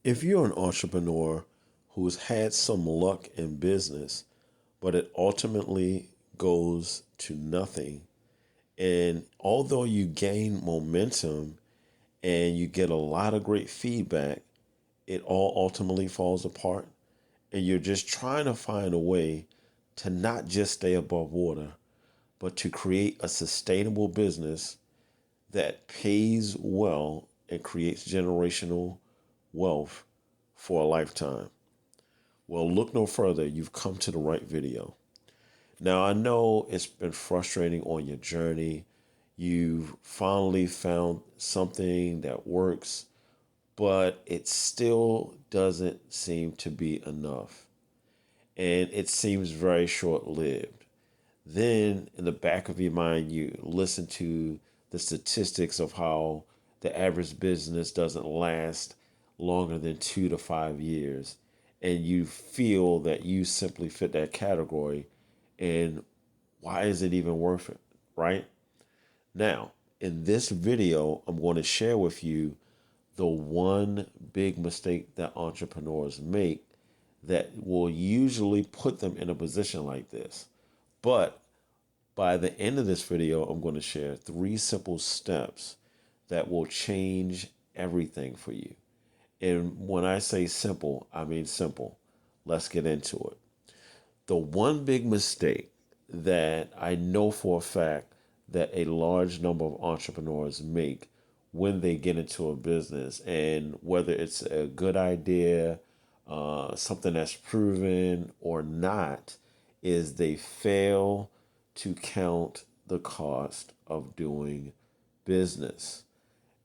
If you're an entrepreneur who's had some luck in business, but it ultimately goes to nothing, and although you gain momentum and you get a lot of great feedback, it all ultimately falls apart, and you're just trying to find a way to not just stay above water, but to create a sustainable business that pays well and creates generational wealth for a lifetime. Well, look no further. You've come to the right video. Now, I know it's been frustrating on your journey. You've finally found something that works, but it still doesn't seem to be enough. And it seems very short lived. Then, in the back of your mind, you listen to the statistics of how the average business doesn't last longer than 2 to 5 years. And you feel that you simply fit that category. And why is it even worth it? Right? Now, in this video, I'm going to share with you the one big mistake that entrepreneurs make that will usually put them in a position like this. But by the end of this video, I'm going to share 3 simple steps that will change everything for you. And when I say simple, I mean simple. Let's get into it. The one big mistake that I know for a fact that a large number of entrepreneurs make when they get into a business, and whether it's a good idea, something that's proven or not, is they fail to count the cost of doing business.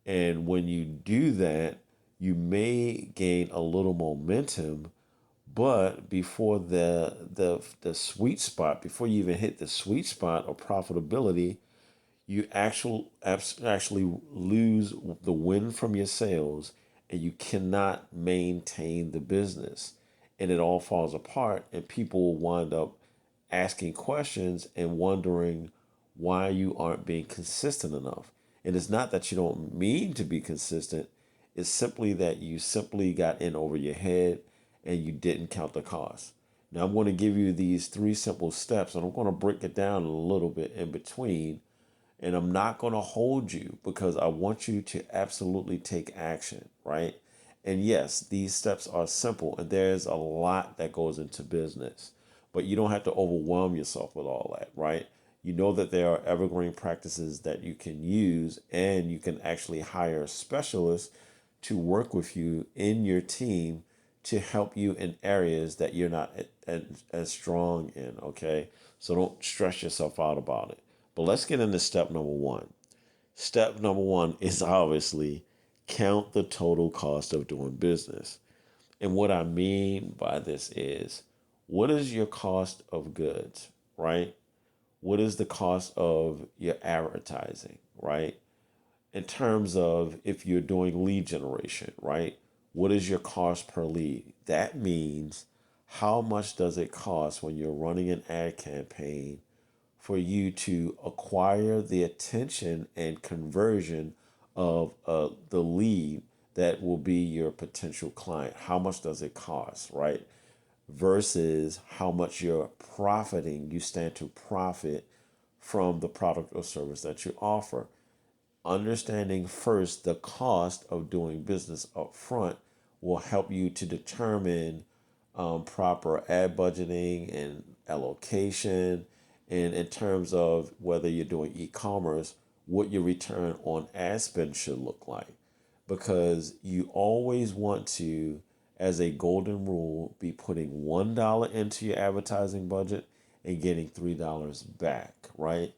And when you do that, you may gain a little momentum, but before the sweet spot, before you even hit the sweet spot of profitability, you actually lose the win from your sales, and you cannot maintain the business, and it all falls apart, and people will wind up asking questions and wondering why you aren't being consistent enough. And it's not that you don't mean to be consistent, it's simply that you simply got in over your head and you didn't count the cost. Now, I'm going to give you these 3 simple steps, and I'm going to break it down a little bit in between. And I'm not going to hold you because I want you to absolutely take action, right? And yes, these steps are simple, and there's a lot that goes into business, but you don't have to overwhelm yourself with all that, right? You know that there are evergreen practices that you can use, and you can actually hire specialists to work with you in your team to help you in areas that you're not as strong in, okay? So don't stress yourself out about it. But let's get into step number one. Step number one is obviously count the total cost of doing business. And what I mean by this is, what is your cost of goods, right? What is the cost of your advertising, right? In terms of if you're doing lead generation, right? What is your cost per lead? That means how much does it cost when you're running an ad campaign for you to acquire the attention and conversion of the lead that will be your potential client? How much does it cost, right? Versus how much you're profiting, you stand to profit from the product or service that you offer. Understanding first the cost of doing business up front will help you to determine proper ad budgeting and allocation, and in terms of whether you're doing e-commerce, what your return on ad spend should look like. Because you always want to, as a golden rule, be putting $1 into your advertising budget and getting $3 back, right?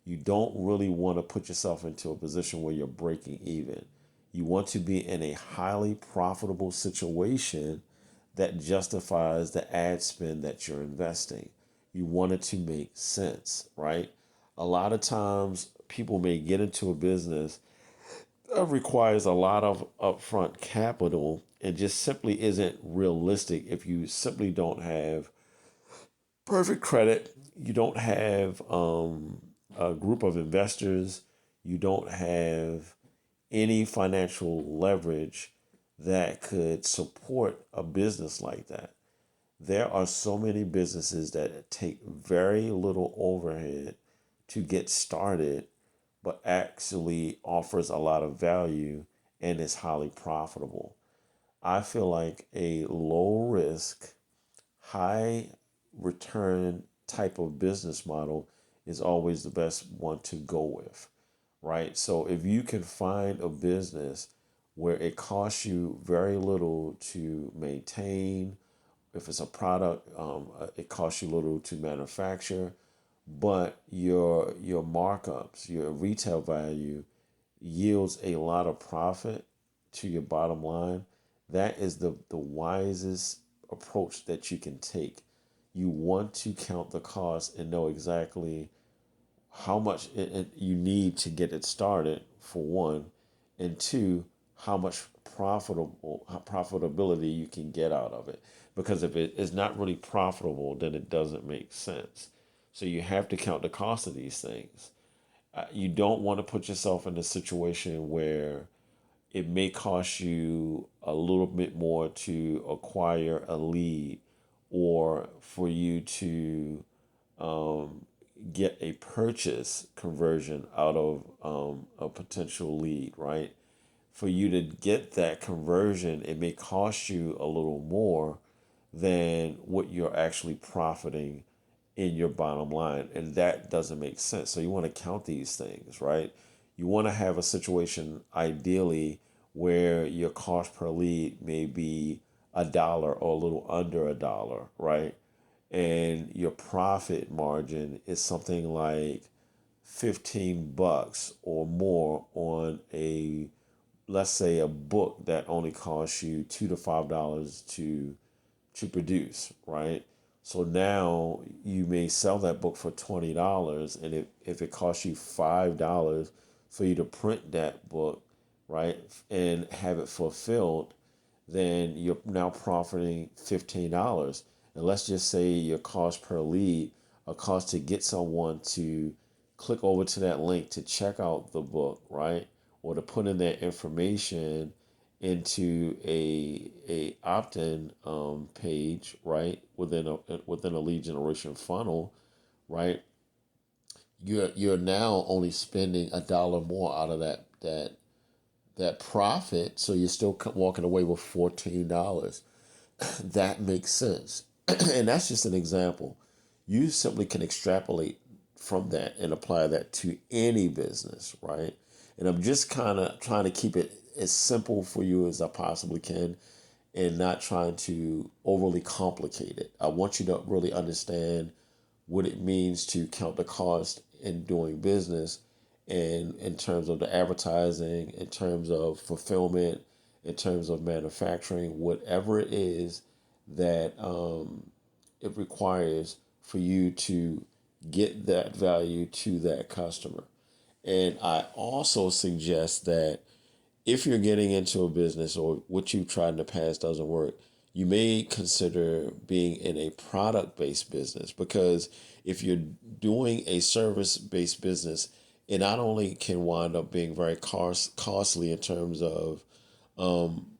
You don't really want to put yourself into a position where you're breaking even. You want to be in a highly profitable situation that justifies the ad spend that you're investing. You want it to make sense, right? A lot of times people may get into a business that requires a lot of upfront capital and just simply isn't realistic if you simply don't have perfect credit, you don't have a group of investors, you don't have any financial leverage that could support a business like that. There are so many businesses that take very little overhead to get started, but actually offers a lot of value and is highly profitable. I feel like a low risk, high return type of business model is always the best one to go with, right? So if you can find a business where it costs you very little to maintain, if it's a product, it costs you little to manufacture, but your markups, your retail value yields a lot of profit to your bottom line. That is the wisest approach that you can take. You want to count the cost and know exactly how much you need to get it started, for one, and two, how much profitability you can get out of it. Because if it is not really profitable, then it doesn't make sense. So you have to count the cost of these things. You don't want to put yourself in a situation where it may cost you a little bit more to acquire a lead, or for you to um, get a purchase conversion out of a potential lead, right? For you to get that conversion, it may cost you a little more than what you're actually profiting in your bottom line. And that doesn't make sense. So you want to count these things, right? You want to have a situation ideally where your cost per lead may be $1 or a little under $1, right? And your profit margin is something like $15 or more on a, let's say, a book that only costs you $2 to $5 to produce, right? So now you may sell that book for $20, and if it costs you $5 for you to print that book, right, and have it fulfilled, then you're now profiting $15. And let's just say your cost per lead, a cost to get someone to click over to that link to check out the book, right, or to put in their information into a opt-in page, right, within a lead generation funnel, right. You're now only spending $1 more out of that profit, so you're still walking away with $14. That makes sense. And that's just an example. You simply can extrapolate from that and apply that to any business, right? And I'm just kind of trying to keep it as simple for you as I possibly can, and not trying to overly complicate it. I want you to really understand what it means to count the cost in doing business, and in terms of the advertising, in terms of fulfillment, in terms of manufacturing, whatever it is that it requires for you to get that value to that customer. And I also suggest that if you're getting into a business or what you've tried in the past doesn't work, you may consider being in a product based business, because if you're doing a service based business, it not only can wind up being very costly in terms of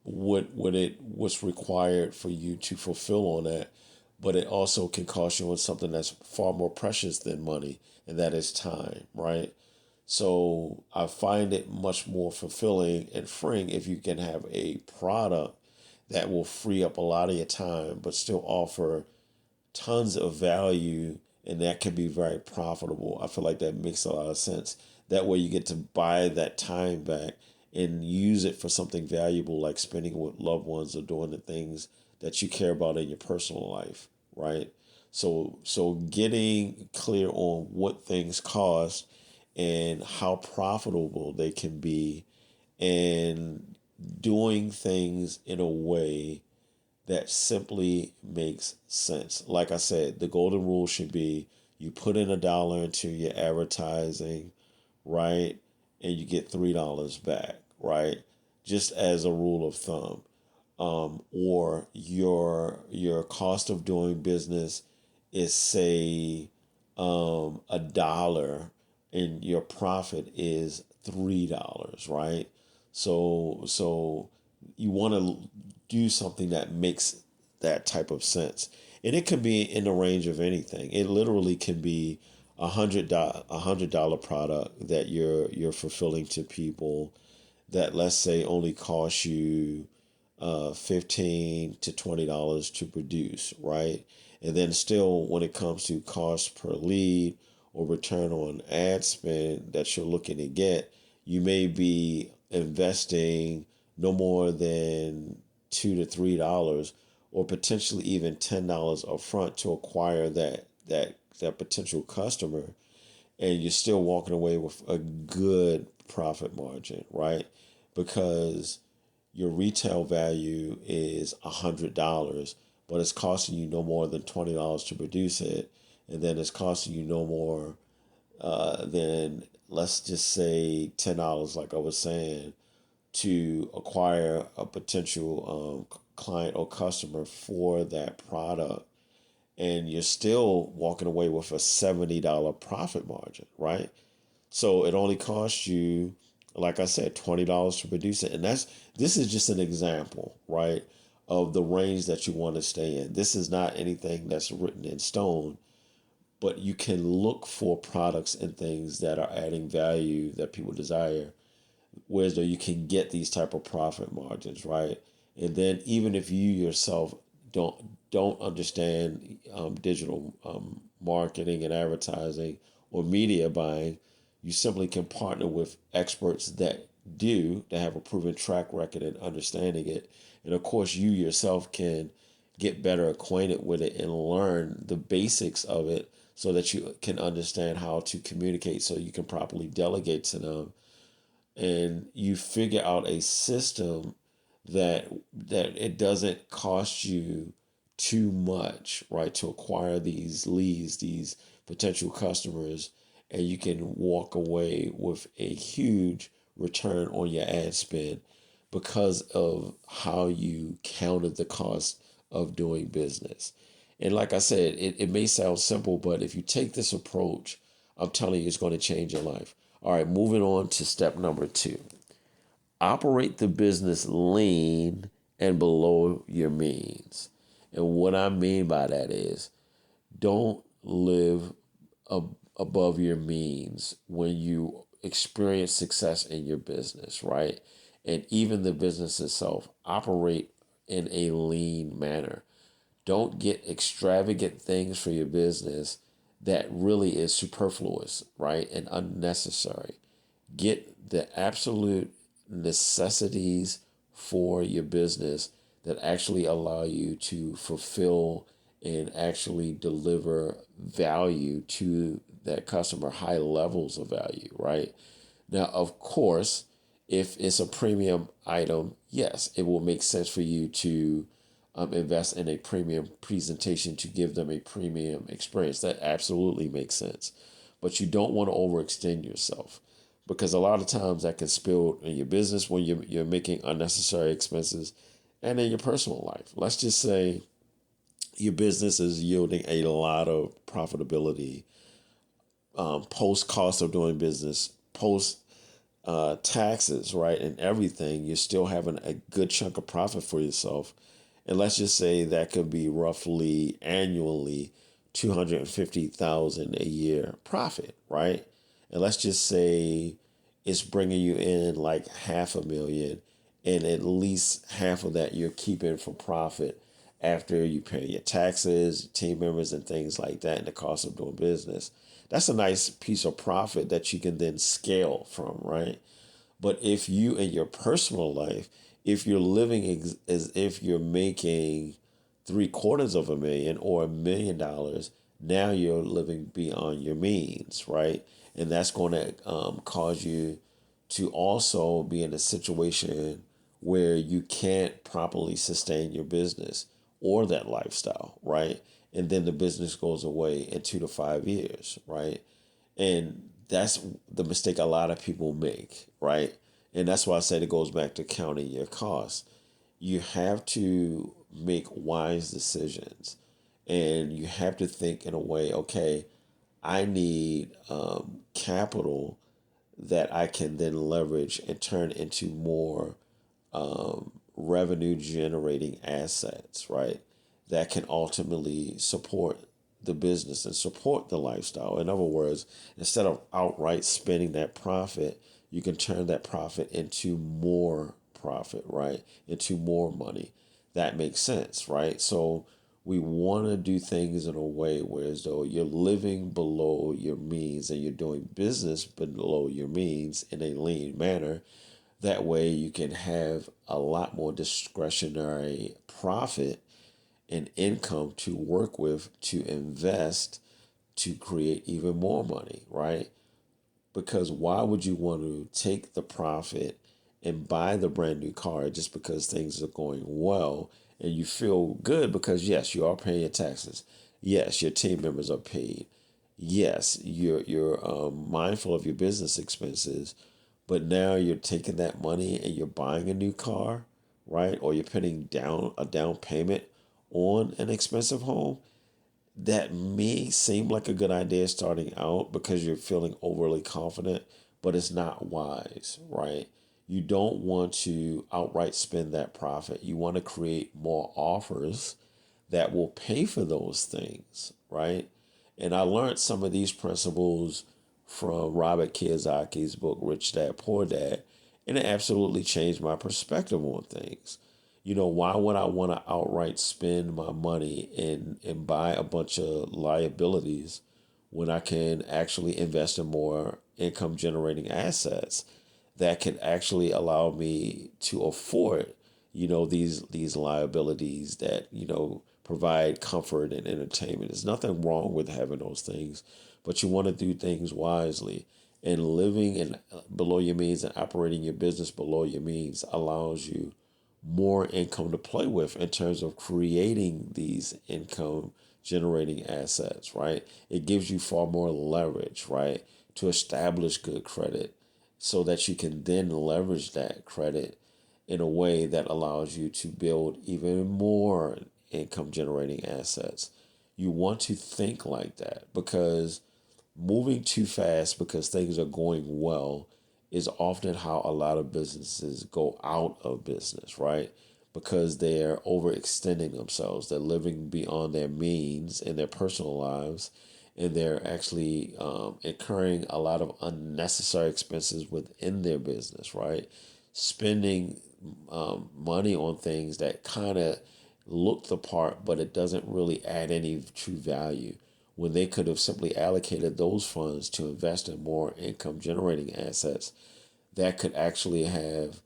what's required for you to fulfill on that, but it also can cost you on something that's far more precious than money, and that is time, right? So I find it much more fulfilling and freeing if you can have a product that will free up a lot of your time, but still offer tons of value, and that can be very profitable. I feel like that makes a lot of sense. That way you get to buy that time back and use it for something valuable, like spending with loved ones or doing the things that you care about in your personal life, right? So getting clear on what things cost and how profitable they can be, and doing things in a way that simply makes sense. Like I said, the golden rule should be you put in $1 into your advertising, right? And you get $3 back, right? Just as a rule of thumb. Or your cost of doing business is, say, $1, and your profit is $3, right? So you want to do something that makes that type of sense. And it can be in the range of anything. It literally can be $100 product that you're fulfilling to people that, let's say, only cost you $15 to $20 to produce, right? And then still, when it comes to cost per lead or return on ad spend that you're looking to get, you may be investing no more than $2 to $3, or potentially even $10 upfront to acquire that potential customer, and you're still walking away with a good profit margin, right? Because your retail value is $100, but it's costing you no more than $20 to produce it, and then it's costing you no more than, let's just say, $10, like I was saying, to acquire a potential client or customer for that product, and you're still walking away with a $70 profit margin, right? So it only costs you, like I said, $20 to produce it. And this is just an example, right, of the range that you want to stay in. This is not anything that's written in stone, but you can look for products and things that are adding value that people desire, whereas though you can get these type of profit margins, right? And then even if you yourself don't understand digital marketing and advertising or media buying, you simply can partner with experts that have a proven track record in understanding it. And of course, you yourself can get better acquainted with it and learn the basics of it so that you can understand how to communicate so you can properly delegate to them, and you figure out a system that it doesn't cost you too much, right, to acquire these leads, these potential customers, and you can walk away with a huge return on your ad spend because of how you counted the cost of doing business. And like I said, it may sound simple, but if you take this approach, I'm telling you, it's going to change your life. All right, moving on to step number 2. Operate the business lean and below your means. And what I mean by that is, don't live above your means when you experience success in your business, right? And even the business itself, operate in a lean manner. Don't get extravagant things for your business that really is superfluous, right? And unnecessary. Get the absolute necessities for your business that actually allow you to fulfill and actually deliver value to that customer, high levels of value, right? Now, of course, if it's a premium item, yes, it will make sense for you to invest in a premium presentation to give them a premium experience. That absolutely makes sense. But you don't want to overextend yourself, because a lot of times that can spill in your business when you're making unnecessary expenses, and in your personal life. Let's just say your business is yielding a lot of profitability, post cost of doing business, post taxes, right, and everything. You're still having a good chunk of profit for yourself. And let's just say that could be roughly annually 250,000 a year profit, right? And let's just say it's bringing you in like 500,000, and at least half of that you're keeping for profit after you pay your taxes, team members, and things like that, and the cost of doing business. That's a nice piece of profit that you can then scale from, right? But if you, in your personal life, if you're living as if you're making $750,000 or $1 million, now you're living beyond your means, right? And that's going to cause you to also be in a situation where you can't properly sustain your business or that lifestyle, right? And then the business goes away in 2 to 5 years, right? And that's the mistake a lot of people make, right? And that's why I said it goes back to counting your costs. You have to make wise decisions, and you have to think in a way, okay, I need capital that I can then leverage and turn into more revenue generating assets, right? That can ultimately support the business and support the lifestyle. In other words, instead of outright spending that profit, you can turn that profit into more profit, right? Into more money. That makes sense, right? So we want to do things in a way where as though you're living below your means and you're doing business below your means in a lean manner. That way you can have a lot more discretionary profit and income to work with to invest to create even more money, right? Because why would you want to take the profit and buy the brand new car just because things are going well and you feel good because yes, you are paying your taxes. Yes, your team members are paid. Yes, you're mindful of your business expenses, but now you're taking that money and you're buying a new car, right? Or you're putting down a down payment on an expensive home. That may seem like a good idea starting out because you're feeling overly confident, but it's not wise, right? You don't want to outright spend that profit. You want to create more offers that will pay for those things, right? And I learned some of these principles from Robert Kiyosaki's book, Rich Dad Poor Dad, and it absolutely changed my perspective on things. Why would I want to outright spend my money and buy a bunch of liabilities when I can actually invest in more income generating assets that can actually allow me to afford, these liabilities that, provide comfort and entertainment. There's nothing wrong with having those things, but you want to do things wisely. And living in below your means and operating your business below your means allows you more income to play with in terms of creating these income generating assets, right? It gives you far more leverage, right, to establish good credit so that you can then leverage that credit in a way that allows you to build even more income generating assets. You want to think like that because moving too fast because things are going well is often how a lot of businesses go out of business, right? Because they're overextending themselves. They're living beyond their means in their personal lives, and they're actually incurring a lot of unnecessary expenses within their business, right? Spending money on things that kind of look the part, but it doesn't really add any true value when they could have simply allocated those funds to invest in more income generating assets that could actually have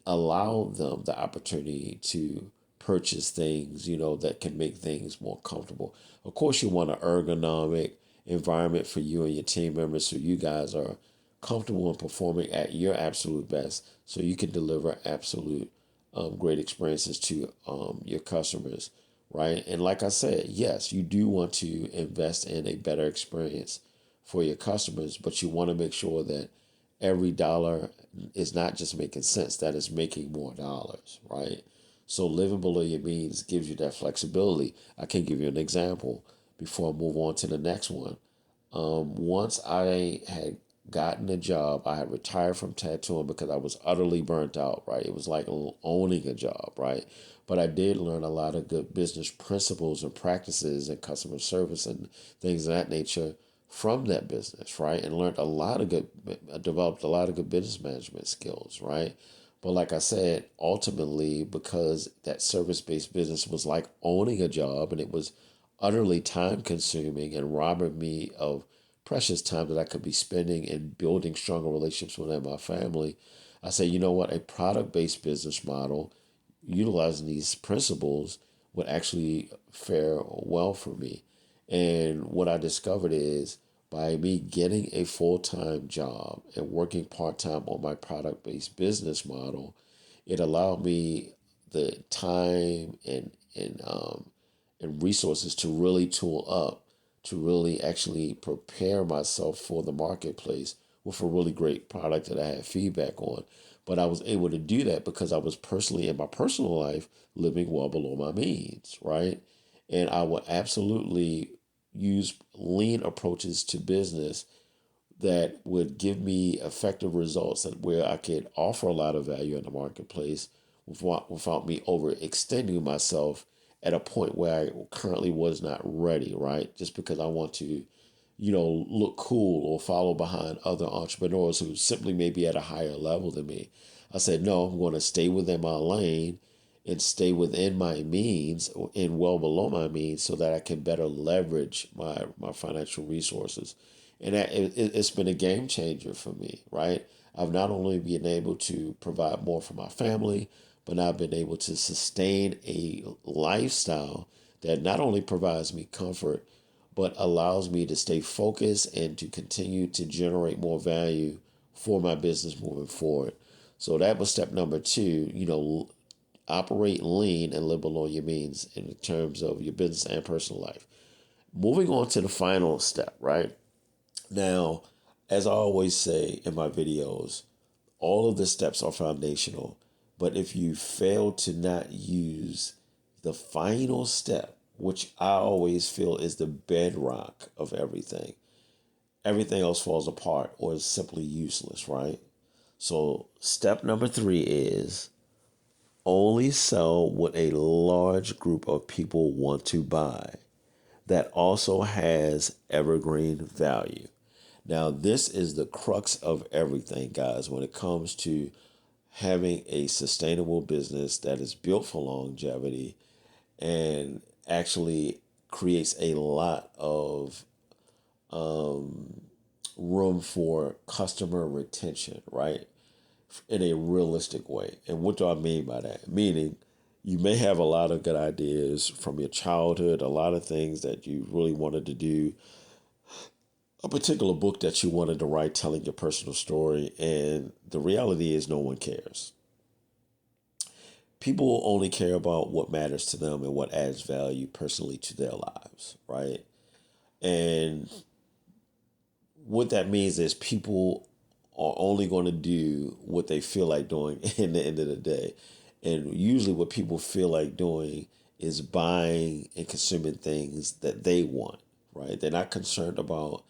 allowed them the opportunity to purchase things, that can make things more comfortable. Of course, you want an ergonomic environment for you and your team members so you guys are comfortable in performing at your absolute best so you can deliver absolute great experiences to your customers, right? And like I said, yes, you do want to invest in a better experience for your customers, but you want to make sure that every dollar is not just making sense, that is making more dollars, right? So living below your means gives you that flexibility. I can give you an example before I move on to the next one. Once I had gotten a job, I had retired from tattooing because I was utterly burnt out, right? It was like owning a job, right? But I did learn a lot of good business principles and practices and customer service and things of that nature from that business, right? And learned a lot of good, developed a lot of good business management skills, right? But like I said, ultimately, because that service based business was like owning a job and it was utterly time consuming and robbing me of precious time that I could be spending in building stronger relationships within my family, I say, you know what, a product based business model utilizing these principles would actually fare well for me. And what I discovered is by me getting a full time job and working part time on my product based business model, it allowed me the time and resources to really tool up, to really actually prepare myself for the marketplace with a really great product that I had feedback on. But I was able to do that because I was personally in my personal life living well below my means, right? And I would absolutely use lean approaches to business that would give me effective results and where I could offer a lot of value in the marketplace, without me overextending myself at a point where I currently was not ready, right? Just because I want to, look cool or follow behind other entrepreneurs who simply may be at a higher level than me. I said, no, I'm going to stay within my lane and stay within my means and well below my means so that I can better leverage my financial resources. And it's been a game changer for me, right? I've not only been able to provide more for my family, but I've been able to sustain a lifestyle that not only provides me comfort, but allows me to stay focused and to continue to generate more value for my business moving forward. So that was step number two, operate lean and live below your means in terms of your business and personal life. Moving on to the final step, right? Now, as I always say in my videos, all of the steps are foundational. But if you fail to not use the final step, which I always feel is the bedrock of everything else falls apart or is simply useless, right? So, step number three is only sell what a large group of people want to buy that also has evergreen value. Now, this is the crux of everything, guys, when it comes to having a sustainable business that is built for longevity and actually creates a lot of room for customer retention, right? In a realistic way. And what do I mean by that? Meaning, you may have a lot of good ideas from your childhood, a lot of things that you really wanted to do, a particular book that you wanted to write telling your personal story, and the reality is no one cares. People only care about what matters to them and what adds value personally to their lives, right? And what that means is people are only going to do what they feel like doing in the end of the day. And usually what people feel like doing is buying and consuming things that they want, right? They're not concerned about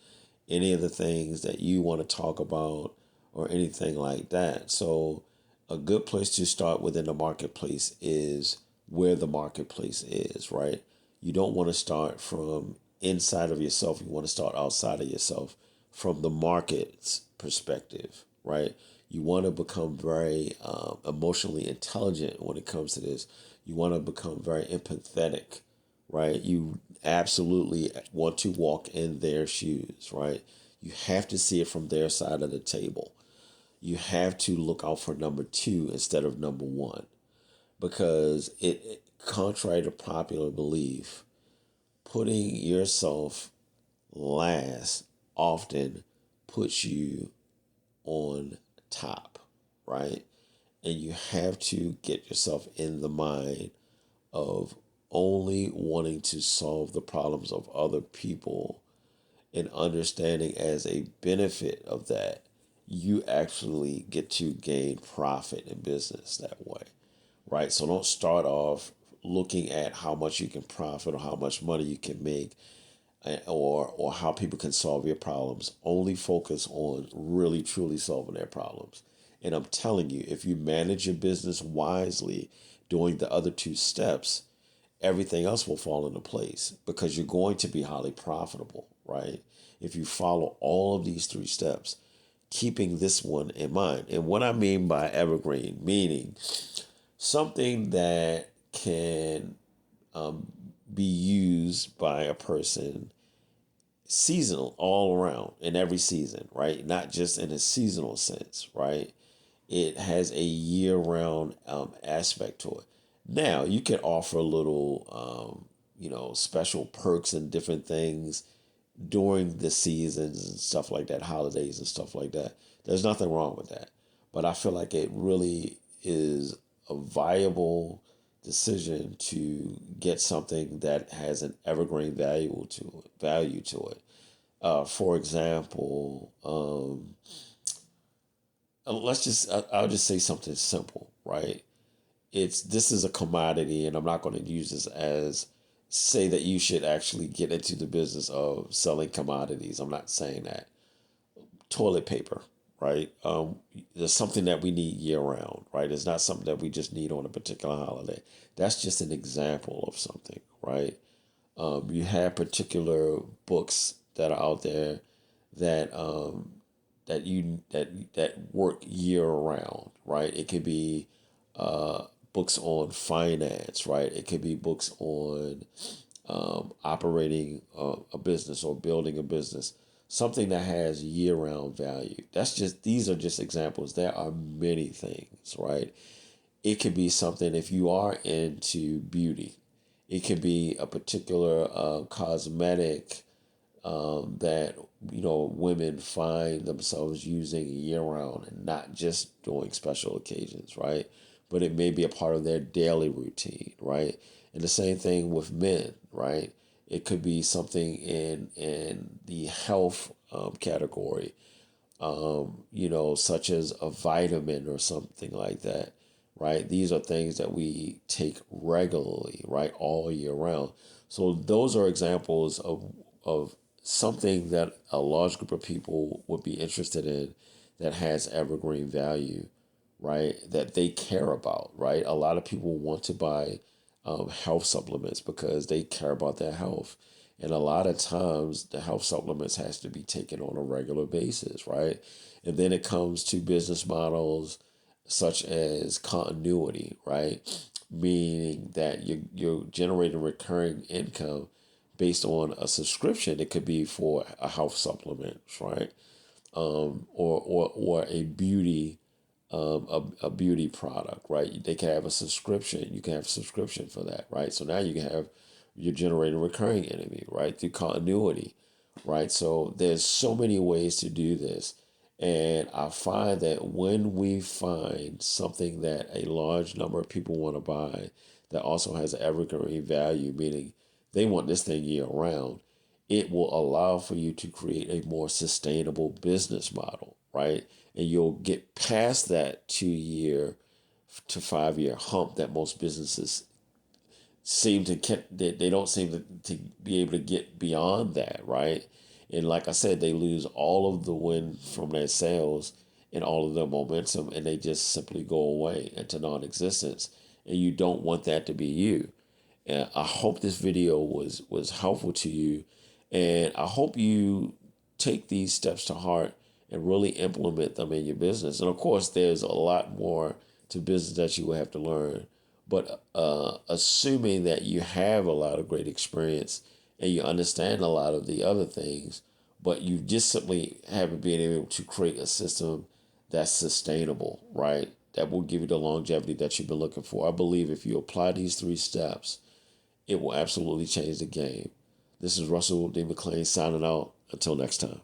any of the things that you want to talk about or anything like that. So a good place to start within the marketplace is where the marketplace is, right? You don't want to start from inside of yourself. You want to start outside of yourself from the market's perspective, right? You want to become very emotionally intelligent when it comes to this. You want to become very empathetic, right? You absolutely want to walk in their shoes, right? You have to see it from their side of the table. You have to look out for number two instead of number one because contrary to popular belief, putting yourself last often puts you on top, right? And you have to get yourself in the mind of only wanting to solve the problems of other people and understanding as a benefit of that, you actually get to gain profit in business that way, right? So don't start off looking at how much you can profit or how much money you can make or how people can solve your problems. Only focus on really truly solving their problems. And I'm telling you, if you manage your business wisely, doing the other two steps, everything else will fall into place because you're going to be highly profitable, right? If you follow all of these three steps, keeping this one in mind. And what I mean by evergreen, meaning something that can be used by a person seasonal all around in every season, right? Not just in a seasonal sense, right? It has a year-round aspect to it. Now you can offer a little, special perks and different things during the seasons and stuff like that, holidays and stuff like that. There's nothing wrong with that, but I feel like it really is a viable decision to get something that has an evergreen value to it. For example, I'll just say something simple, right? This is a commodity, and I'm not going to use this as say that you should actually get into the business of selling commodities. I'm not saying that. Toilet paper, right? There's something that we need year round, right? It's not something that we just need on a particular holiday. That's just an example of something, right? You have particular books that are out there that that work year round, right? It could be books on finance, right? It could be books on operating a business or building a business, something that has year round value. These are just examples. There are many things, right? It could be something, if you are into beauty, it could be a particular cosmetic that women find themselves using year round and not just during special occasions, right? But it may be a part of their daily routine, right? And the same thing with men, right? It could be something in the health category, such as a vitamin or something like that, right? These are things that we take regularly, right, all year round. So those are examples of something that a large group of people would be interested in that has evergreen value, right? That they care about, right? A lot of people want to buy health supplements because they care about their health. And a lot of times the health supplements has to be taken on a regular basis, right? And then it comes to business models such as continuity, right? Meaning that you're generating recurring income based on a subscription. It could be for a health supplement, right? Or a beauty a beauty product, right? They can have a subscription. You can have a subscription for that, right? So now you're generating recurring enemy, right? Through continuity, right? So there's so many ways to do this. And I find that when we find something that a large number of people want to buy that also has an evergreen value, meaning they want this thing year round, it will allow for you to create a more sustainable business model, right? And you'll get past that 2 year to 5 year hump that most businesses seem to they don't seem to be able to get beyond that, right? And like I said, they lose all of the wind from their sales and all of their momentum, and they just simply go away into non-existence. And you don't want that to be you. And I hope this video was helpful to you, and I hope you take these steps to heart and really implement them in your business. And of course, there's a lot more to business that you will have to learn. But assuming that you have a lot of great experience and you understand a lot of the other things, but you just simply haven't been able to create a system that's sustainable, right? That will give you the longevity that you've been looking for. I believe if you apply these 3 steps, it will absolutely change the game. This is Russell D. McLean signing out. Until next time.